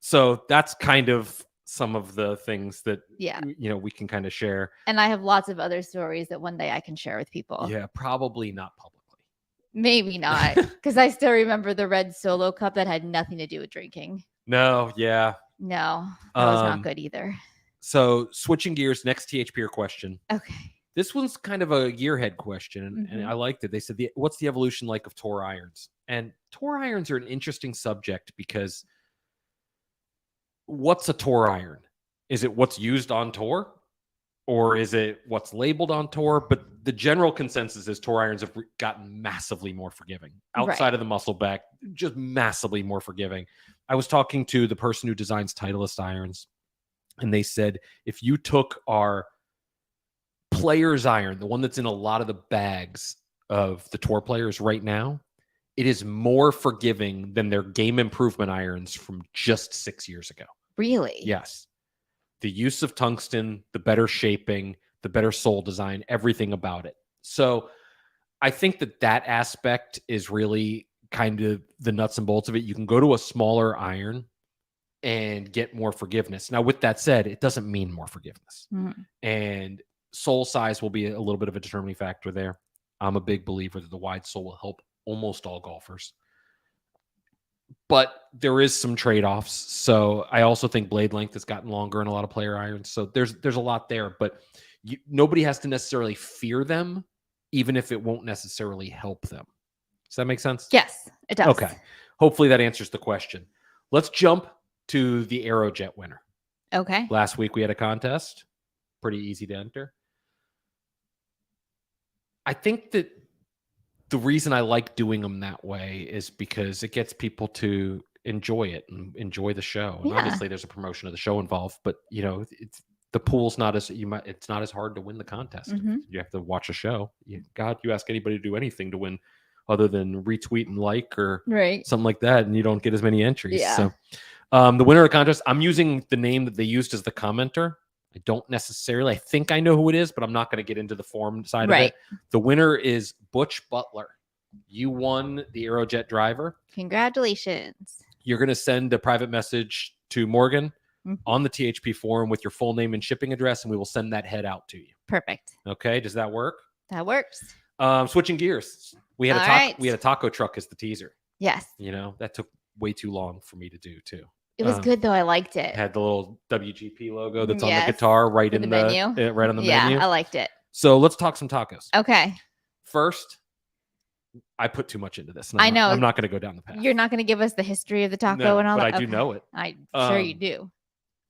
So that's kind of some of the things that we can kind of share. And I have lots of other stories that one day I can share with people. Yeah, probably not publicly. Maybe not, because I still remember the red Solo cup that had nothing to do with drinking. No, yeah. No, that was not good either. So switching gears, next THPer question. Okay. This one's kind of a gearhead question, and I liked it. They said, what's the evolution like of tour irons? And tour irons are an interesting subject because what's a tour iron? Is it what's used on tour? Or is it what's labeled on tour? But the general consensus is tour irons have gotten massively more forgiving. Outside of the muscle back, just massively more forgiving. I was talking to the person who designs Titleist irons, and they said, if you took our player's iron, the one that's in a lot of the bags of the tour players right now, it is more forgiving than their game improvement irons from just 6 years ago. Really? Yes. The use of tungsten, the better shaping, the better sole design, everything about it. So I think that aspect is really kind of the nuts and bolts of it. You can go to a smaller iron and get more forgiveness. Now, with that said, it doesn't mean more forgiveness. And sole size will be a little bit of a determining factor there. I'm a big believer that the wide sole will help almost all golfers. But there is some trade-offs. So I also think blade length has gotten longer in a lot of player irons. So there's a lot there, but nobody has to necessarily fear them, even if it won't necessarily help them. Does that make sense? Yes, it does. Okay. Hopefully that answers the question. Let's jump to the AeroJet winner. Okay. Last week we had a contest. Pretty easy to enter. I think that the reason I like doing them that way is because it gets people to enjoy it and enjoy the show. And obviously there's a promotion of the show involved, but the pool's not as it's not as hard to win the contest. You have to watch a show. You ask anybody to do anything to win other than retweet and like or something like that, and you don't get as many entries. Yeah. So the winner of the contest, I'm using the name that they used as the commenter. I don't necessarily, I think I know who it is, but I'm not going to get into the form side of it. The winner is Butch Butler. You won the AeroJet driver. Congratulations. You're going to send a private message to Morgan on the THP forum with your full name and shipping address, and we will send that head out to you. Perfect. Okay. Does that work? That works. Switching gears. We had a taco truck as the teaser. Yes. That took way too long for me to do too. It was good though. I liked it. Had the little WGP logo that's on the guitar right in the menu. Right on the menu. Yeah, I liked it. So let's talk some tacos. Okay. First, I put too much into this. I know. I'm not going to go down the path. You're not going to give us the history of the taco and all that? But I do know it. I'm sure you do.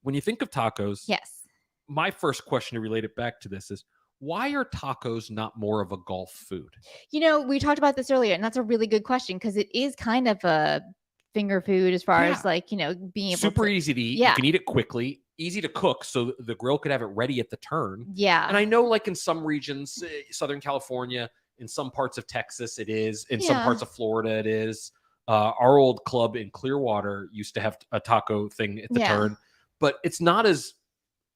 When you think of tacos, yes. My first question to relate it back to this is, why are tacos not more of a golf food? We talked about this earlier, and that's a really good question because it is kind of a finger food as far as being able super easy to eat. You can eat it quickly. easy to cook, so the grill could have it ready at the turn. Yeah. And I know, like in some regions, Southern California, in some parts of Texas, it is. In some parts of Florida, it is. Our old club in Clearwater used to have a taco thing at the turn, but it's not as,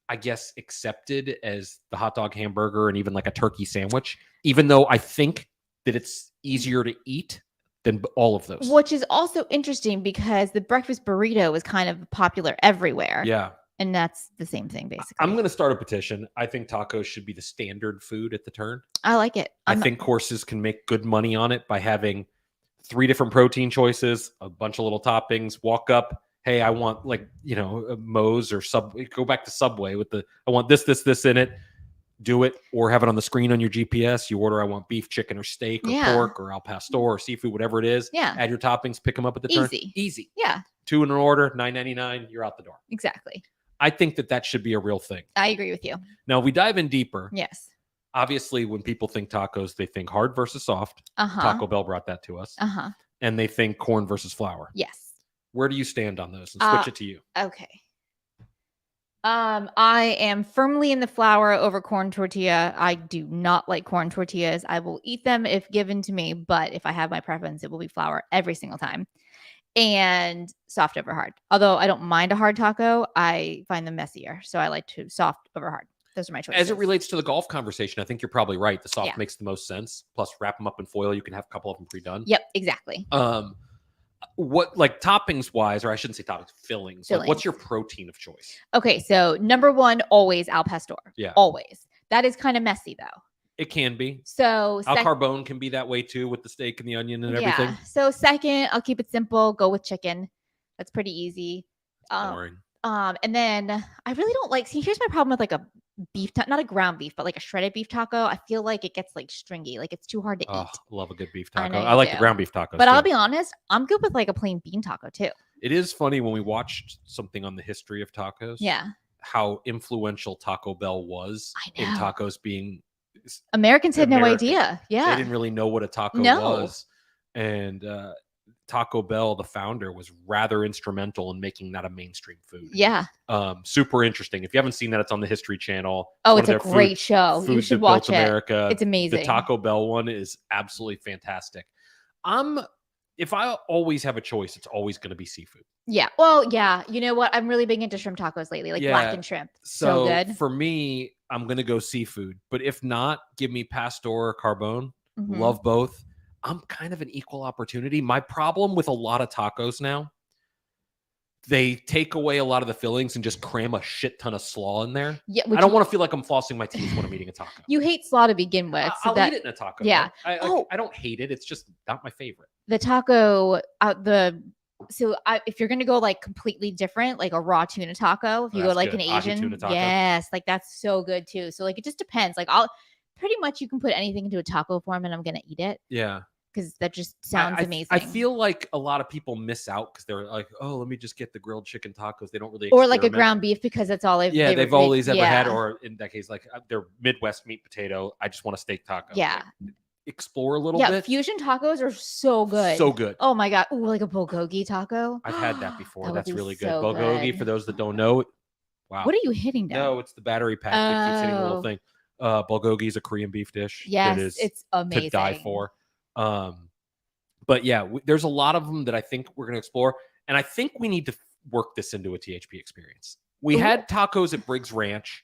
I guess, accepted as the hot dog hamburger and even like a turkey sandwich, even though I think that it's easier to eat than all of those. Which is also interesting because the breakfast burrito is kind of popular everywhere. Yeah. And that's the same thing, basically. I'm going to start a petition. I think tacos should be the standard food at the turn. I like it. I think courses can make good money on it by having 3 different protein choices, a bunch of little toppings, walk up. Hey, I want like, Moe's or go back to Subway with I want this in it. Do it, or have it on the screen on your GPS. You order, I want beef, chicken, or steak, or pork, or al pastor, or seafood, whatever it is. Yeah. Add your toppings, pick them up at the turn. Easy. Yeah. 2 in an order, $9.99. You're out the door. Exactly. I think that should be a real thing. I agree with you. Now, we dive in deeper. Yes. Obviously, when people think tacos, they think hard versus soft. Taco Bell brought that to us. And they think corn versus flour. Yes. Where do you stand on those? And switch it to you. Okay. I am firmly in the flour over corn tortilla. I do not like corn tortillas. I will eat them if given to me, but if I have my preference, it will be flour every single time. And soft over hard. Although I don't mind a hard taco, I find them messier. So I like to soft over hard. Those are my choices. As it relates to the golf conversation, I think you're probably right. The soft makes the most sense. Plus, wrap them up in foil. You can have a couple of them pre-done. Yep, exactly. What, like toppings wise, or I shouldn't say toppings, fillings. Like, what's your protein of choice? Okay, so number 1, always al pastor. Yeah, always. That is kind of messy though. It can be. So al carbone can be that way too, with the steak and the onion and everything. So second, I'll keep it simple. Go with chicken. That's pretty easy. Boring. And then I really don't like. See, here's my problem with like a beef, not a ground beef, but like a shredded beef taco. I feel like it gets like stringy. Like it's too hard to eat. Love a good beef taco. I like the ground beef tacos. But I'll be honest, I'm good with like a plain bean taco too. It is funny when we watched something on the history of tacos. Yeah. How influential Taco Bell was in tacos being. Americans had no idea. Yeah. They didn't really know what a taco was. And Taco Bell, the founder, was rather instrumental in making that a mainstream food. Yeah. Super interesting. If you haven't seen that, it's on the History Channel. Oh, it's a great show. You should watch it. America. It's amazing. The Taco Bell one is absolutely fantastic. If I always have a choice, it's always going to be seafood. Yeah. Well, yeah. You know what? I'm really big into shrimp tacos lately, like blackened shrimp. So good. For me, I'm going to go seafood. But if not, give me pastor or carbone. Love both. I'm kind of an equal opportunity. My problem with a lot of tacos now, they take away a lot of the fillings and just cram a shit ton of slaw in there. Yeah, I don't want to feel like I'm flossing my teeth when I'm eating a taco. You hate slaw to begin with. I'll eat it in a taco. Yeah. I don't hate it. It's just not my favorite. The taco, if you're going to go like completely different, like a raw tuna taco, if you go like an Asian, yes, like that's so good too. So like, it just depends. Like pretty much you can put anything into a taco form and I'm going to eat it. Yeah. Because that just sounds amazing. I feel like a lot of people miss out because they're like, oh, let me just get the grilled chicken tacos. They don't really or like a ground beef because that's all they've always ever had. Or in that case, like they're Midwest meat potato. I just want a steak taco. Yeah. Like, explore a little bit. Fusion tacos are so good. So good. Oh my God. Ooh, like a bulgogi taco. I've had that before. That's really good. Bulgogi, for those that don't know, wow. What are you hitting down? No, it's the battery pack that keeps hitting the little thing. Bulgogi is a Korean beef dish. Yes, it's amazing. To die for. But yeah, there's a lot of them that I think we're going to explore. And I think we need to work this into a THP experience. We had tacos at Briggs Ranch.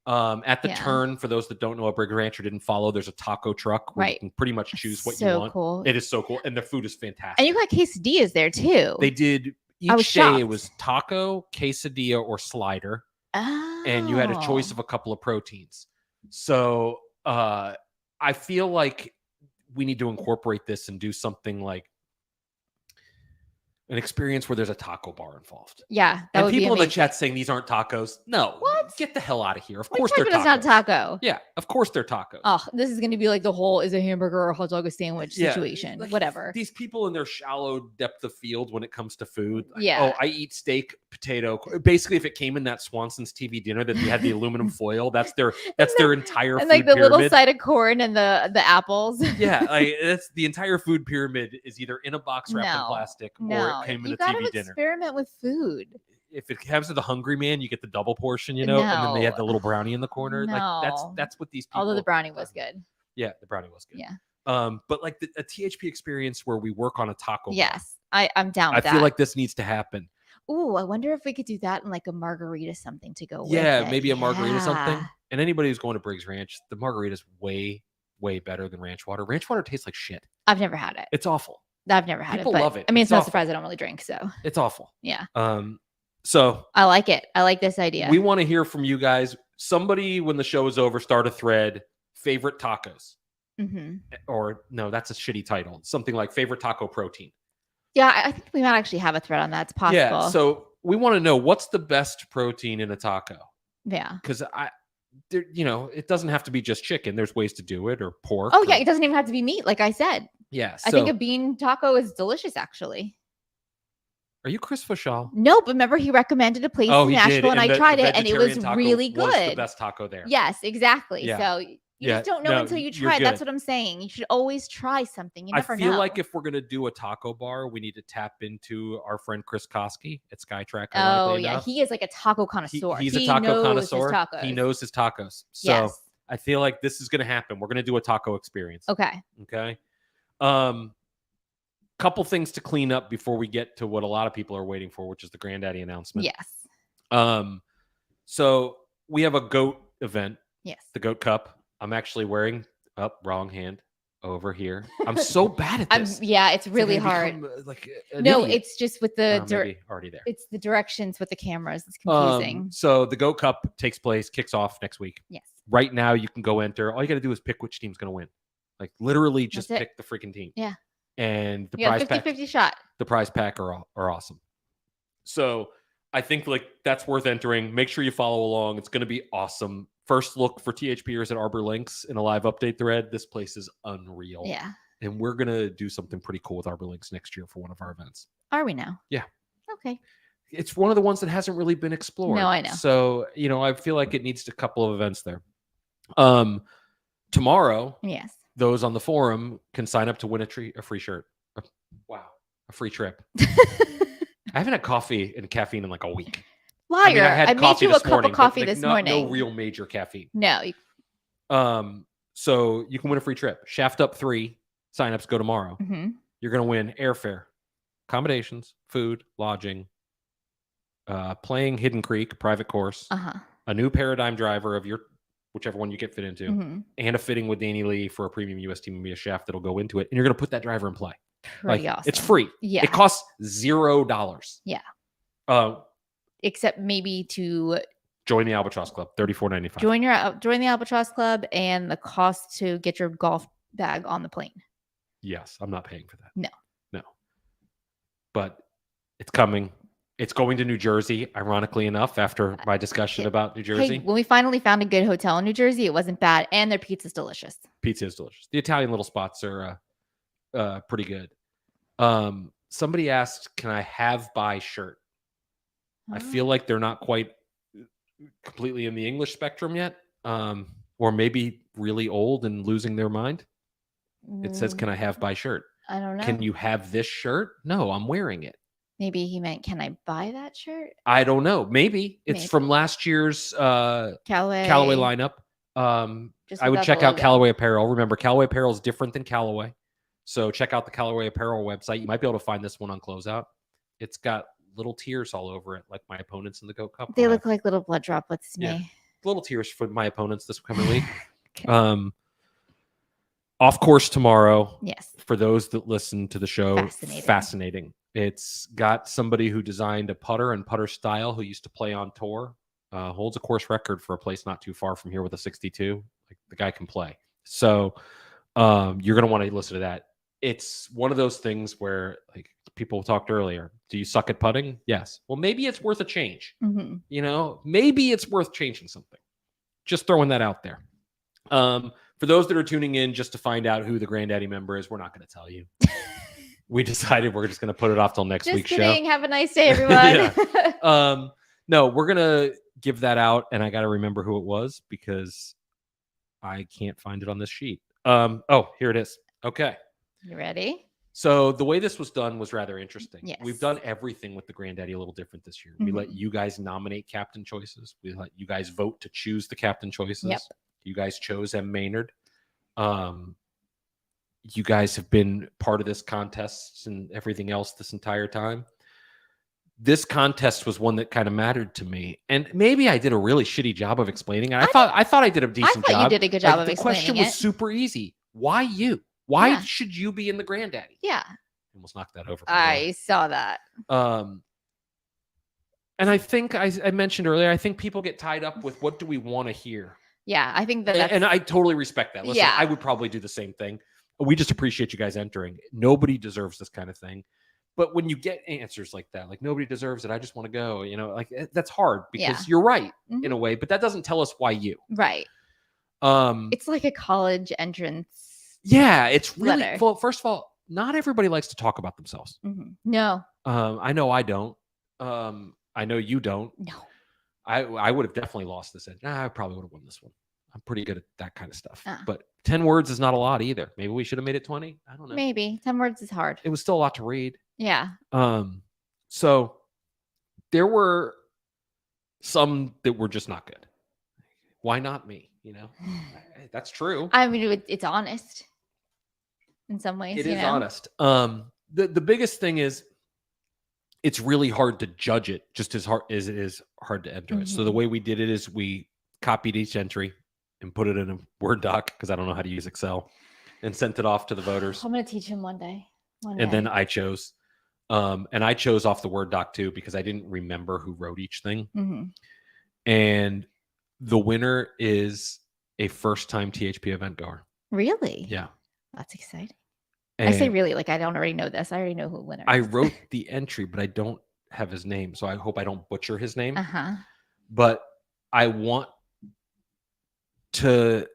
At the turn, for those that don't know what Briggs Ranch or didn't follow, there's a taco truck where you can pretty much choose what you want. Cool. It is so cool. And the food is fantastic. And you got quesadillas there too. They did each day. It was taco, quesadilla, or slider. Oh. And you had a choice of a couple of proteins. So I feel like we need to incorporate this and do something like an experience where there's a taco bar involved. Yeah. And people in the chat saying these aren't tacos. No. What? Get the hell out of here. Of course they're tacos. It's not taco. Yeah. Of course they're tacos. Oh, this is going to be like the whole is a hamburger or a hot dog a sandwich situation. Like, whatever. These people in their shallow depth of field when it comes to food. Like, yeah. Oh, I eat steak, potato. Basically, if it came in that Swanson's TV dinner that they had the aluminum foil, that's their entire and food like the pyramid. little side of corn and the apples. Yeah. Like, that's the entire food pyramid is either in a box wrapped in plastic or it came in a TV dinner. Experiment with food. if it comes to the Hungry Man, you get the double portion, and then they had the little brownie in the corner. Like that's what these people. Although the brownie was good. Yeah, the brownie was good. Yeah. But like a THP experience where we work on a taco. Yes, I'm down with that. I feel like this needs to happen. Ooh, I wonder if we could do that in like a margarita something to go with it. Yeah, maybe a margarita something. And anybody who's going to Briggs Ranch, the margarita's way, way better than ranch water. Ranch water tastes like shit. I've never had it. It's awful. I've never had it. People love it. I mean, it's no surprise I don't really drink, so. It's awful. Yeah. So I like it. I like this idea. We want to hear from you guys. Somebody, when the show is over, start a thread. Favorite tacos. Or no, that's a shitty title. Something like favorite taco protein. Yeah, I think we might actually have a thread on that. It's possible. Yeah, so we want to know what's the best protein in a taco. Yeah, because it doesn't have to be just chicken. There's ways to do it, or pork. Oh yeah, it doesn't even have to be meat. Like I said. Yeah, I think a bean taco is delicious. Actually. Are you Chris Fashal? No, but remember he recommended a place in Nashville, and I tried it, and it was really good. Was the best taco there. Yes, exactly. Yeah. So. You just don't know until you try. That's what I'm saying. You should always try something. You never know. I feel like if we're going to do a taco bar, we need to tap into our friend Chris Koski at Skytrack. Oh, yeah. He is like a taco connoisseur. He's a taco connoisseur. He knows his tacos. So I feel like this is going to happen. We're going to do a taco experience. Okay. Couple things to clean up before we get to what a lot of people are waiting for, which is the Grandaddy announcement. Yes. So we have a goat event. Yes. The Goat Cup. I'm actually wearing wrong hand over here. I'm so bad at this. It's really hard. It's just with the already there. It's the directions with the cameras. It's confusing. So the Goat Cup kicks off next week. Yes. Right now you can go enter. All you got to do is pick which team's going to win. Like literally just pick the freaking team. Yeah. And the prize 50-50 shot. The prize pack are awesome. So I think like that's worth entering. Make sure you follow along. It's going to be awesome. First look for THPers at Arbor Links in a live update thread. This place is unreal. Yeah. And we're going to do something pretty cool with Arbor Links next year for one of our events. Are we now? Yeah. Okay. It's one of the ones that hasn't really been explored. No, I know. So, I feel like it needs a couple of events there. Tomorrow, yes, those on the forum can sign up to win a free shirt. A free trip. I haven't had coffee and caffeine in like a week. Liar! I made you a cup of coffee this morning. No real major caffeine. No. So you can win a free trip. Shaft Up 3 signups go tomorrow. You're going to win airfare, accommodations, food, lodging, playing Hidden Creek, private course, a new Paradigm driver of whichever one you get fit into, and a fitting with Danny Lee for a premium US Team Media shaft that'll go into it. And you're going to put that driver in play. Pretty awesome. It's free. Yeah. It costs $0. Yeah. Except maybe to join the Albatross Club, $34.95. Join the Albatross Club and the cost to get your golf bag on the plane. Yes, I'm not paying for that. No. But it's coming. It's going to New Jersey, ironically enough, after my discussion about New Jersey. Hey, when we finally found a good hotel in New Jersey, it wasn't bad, and their pizza's delicious. Pizza is delicious. The Italian little spots are pretty good. Somebody asked, can I have by shirt? I feel like they're not quite completely in the English spectrum yet, or maybe really old and losing their mind. It says, can I have by shirt? I don't know. Can you have this shirt? No, I'm wearing it. Maybe he meant, can I buy that shirt? I don't know. Maybe. It's from last year's Callaway lineup. I would check out Callaway Apparel. Remember, Callaway Apparel is different than Callaway. So check out the Callaway Apparel website. You might be able to find this one on Closeout. It's got little tears all over it, like my opponents in the Goat Cup. They look like little blood droplets to me. Little tears for my opponents this coming week. Okay. Off course tomorrow. Yes. For those that listen to the show, fascinating. It's got somebody who designed a putter and putter style who used to play on tour. Holds a course record for a place not too far from here with a 62. Like the guy can play. So you're going to want to listen to that. It's one of those things where, like people talked earlier, do you suck at putting? Yes. Well, maybe it's worth a change. Maybe it's worth changing something. Just throwing that out there. For those that are tuning in just to find out who the Grandaddy member is, we're not going to tell you. We decided we're just going to put it off till next week's show. Have a nice day, everyone. No, we're going to give that out, and I got to remember who it was because I can't find it on this sheet. Here it is. Okay. You ready? So the way this was done was rather interesting. Yes. We've done everything with the Granddaddy a little different this year. We let you guys nominate captain choices. We let you guys vote to choose the captain choices. Yep. You guys chose M. Maynard. You guys have been part of this contest and everything else this entire time. This contest was one that kind of mattered to me, and maybe I did a really shitty job of explaining it. I thought I did a decent job. You did a good job of the explaining question it. was super easy. Why you? Why should you be in the Granddaddy? Yeah. Almost knocked that over. I saw that. And I think I mentioned earlier, I think people get tied up with what do we want to hear. Yeah, I think that's... And I totally respect that. Listen, I would probably do the same thing. We just appreciate you guys entering. Nobody deserves this kind of thing. But when you get answers like that, like nobody deserves it, I just want to go, like that's hard because you're right in a way, but that doesn't tell us why you. Right. It's like a college entrance. Yeah, it's really letter. Well, first of all, not everybody likes to talk about themselves. No. I know I don't. I know you don't. No. I would have definitely lost this. I probably would have won this one. I'm pretty good at that kind of stuff. But 10 words is not a lot either. Maybe we should have made it 20. I don't know. Maybe 10 words is hard. It was still a lot to read. Yeah. So there were some that were just not good. Why not me? That's true. I mean, it's honest in some ways. It is honest. The biggest thing is it's really hard to judge it just as hard as it is hard to enter it. So the way we did it is we copied each entry and put it in a Word doc because I don't know how to use Excel and sent it off to the voters. I'm going to teach him one day. And then I chose. And I chose off the Word doc too because I didn't remember who wrote each thing. And the winner is a first-time THP event goer. Really? Yeah. That's exciting. And I say really, like I don't already know this. I already know who the winner is. I wrote the entry, but I don't have his name. So I hope I don't butcher his name. Uh-huh. But I want to,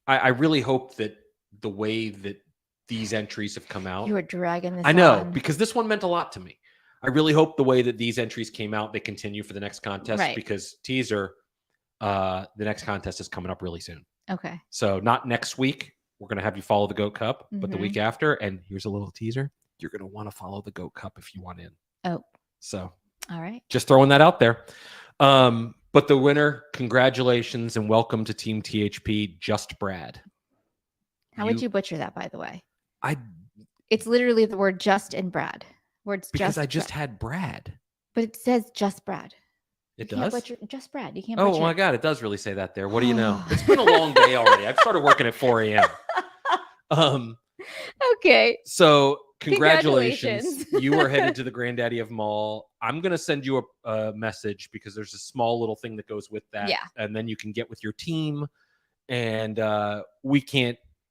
I really hope that the way that these entries have come out. You were dragging this I know, on. because this one meant a lot to me. I really hope the way that these entries came out, they continue for the next contest because teaser, the next contest is coming up really soon. Okay. So not next week. We're going to have you follow the GOAT Cup, but the week after, and here's a little teaser. You're going to want to follow the GOAT Cup if you want in. Oh. So. All right. Just throwing that out there. But the winner, congratulations and welcome to Team THP, Just Brad. How would you butcher that, by the way? It's literally the word just and Brad. Because I just had Brad. But it says just Brad. It does? Just Brad. You can't butcher. Oh my God, it does really say that there. What do you know? It's been a long day already. I've started working at 4 a.m. Okay. So congratulations. You are headed to the Granddaddy of Mall. I'm going to send you a message because there's a small little thing that goes with that. Yeah. And then you can get with your team. And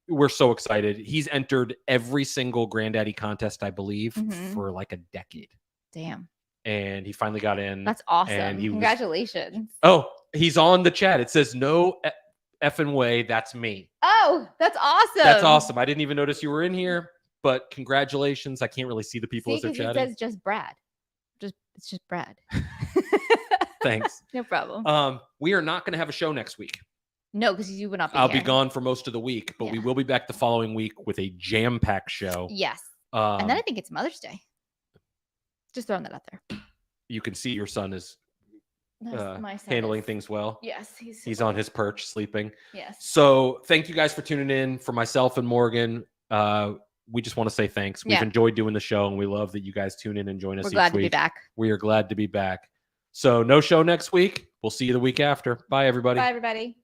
we're so excited. He's entered every single Granddaddy contest, I believe, for like a decade. Damn. And he finally got in. That's awesome. And Congratulations. He's on the chat. It says, no effing way. That's me. Oh, that's awesome. That's awesome. I didn't even notice you were in here, but congratulations. I can't really see the people as they're chatting. It says just Brad. It's just Brad. Thanks. No problem. We are not going to have a show next week. No, because you would not be I'll here. be gone for most of the week, but we will be back the following week with a jam-packed show. Yes. And then I think it's Mother's Day. Just throwing that out there. You can see your son is my son handling things well. Yes. He's on his perch sleeping. Yes. So thank you guys for tuning in. For myself and Morgan, we just want to say thanks. We've enjoyed doing the show, and we love that you guys tune in and join us each week. We're glad to be back. We are glad to be back. So no show next week. We'll see you the week after. Bye, everybody. Bye, everybody.